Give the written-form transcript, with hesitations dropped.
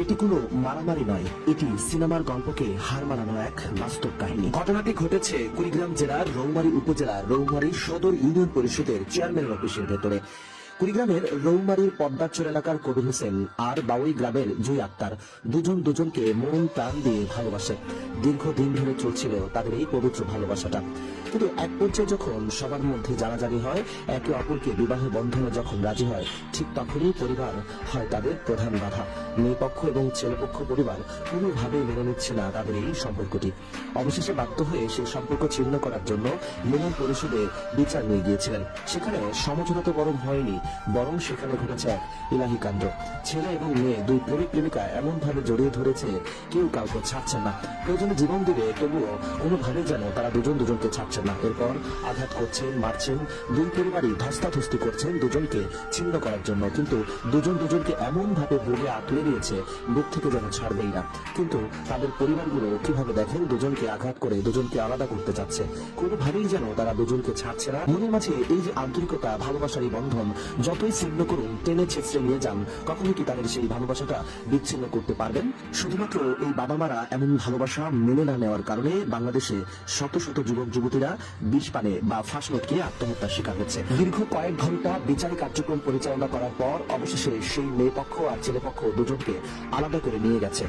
এটি কোনো মারামারি নয়, এটি সিনেমার গল্পকে হার মানানো এক বাস্তব কাহিনী। ঘটনাটি ঘটেছে কুড়িগ্রাম জেলার রৌমারী উপজেলার রৌমারী সদর ইউনিয়ন পরিষদের চেয়ারম্যানের অফিসের ভেতরে। কুড়িগ্রামের রৌমারীর পদ্মাচর এলাকার কবির হোসেন আর বাউই গ্রামের জুই আক্তার দুজনকে মন প্রাণ দিয়ে ভালোবাসে। দীর্ঘদিন ধরে চলছিল তাদের এই পবিত্র ভালোবাসাটা, কিন্তু এক পর্যায়ে যখন সবার মধ্যে জানাজানি হয়, একে অপরকে বিবাহ বন্ধনে যখন রাজি হয়, ঠিক তখনই পরিবার হয় তাদের প্রধান বাধা। মেয়ে পক্ষ এবং ছেলেপক্ষ পরিবার কোনোভাবেই মেনে নিচ্ছে না তাদের এই সম্পর্কটি। অবশেষে বাধ্য হয়ে সেই সম্পর্ক ছিন্ন করার জন্য ইউনিয়ন পরিষদে বিচার নিয়ে গিয়েছিলেন। সেখানে সমঝোতা তো বরং হয়নি, বরং সেখানে ঘটেছে এক ইলাহি কাণ্ড। ছেলে এবং মেয়ে দুই প্রেমিক প্রেমিকা এমন ভাবে জড়িয়ে ধরেছে, কেউ কাউকে ছাড়ছেন না। প্রয়োজনে জীবন দিবে, তবুও কোনোভাবে যেন তারা দুজনকে ছাড়ছেন না। এরপর আঘাত করছেন, মারছেন, দুই পরিবারই ধস্তাধস্তি করছেন দুজনকে ছিন্ন করার জন্য। কিন্তু দুজনকে এমন ভাবে বুকে আঁকড়ে নিয়েছে, বুক থেকে যেন ছাড়বেই না। কিন্তু তাদের পরিবারগুলো কিভাবে দেখেন দুজনকে আঘাত করে দুজনকে আলাদা করতে চাচ্ছে, কোনোভাবেই যেন তারা দুজনকে ছাড়ছে না। মনের মাঝে এই যে আন্তরিকতা, ভালোবাসারই বন্ধন, যতই ছিন্ন করুন, টেনে ছেঁচড়ে নিয়ে যান, কখনো কি তাদের সেই ভালোবাসাটা বিচ্ছিন্ন করতে পারবেন? শুধুমাত্র এই বাবা মারা এমন ভালোবাসা মেনে না নেওয়ার কারণে বাংলাদেশে শত শত যুবক যুবতীরা বিষ পানে বা ফাঁস লটকে আত্মহত্যার শিকার হচ্ছে। দীর্ঘ কয়েক ঘন্টা বিচারিক কার্যক্রম পরিচালনা করার পর অবশেষে সেই মেয়ে পক্ষ আর ছেলে পক্ষ দুজনকে আলাদা করে নিয়ে গেছে।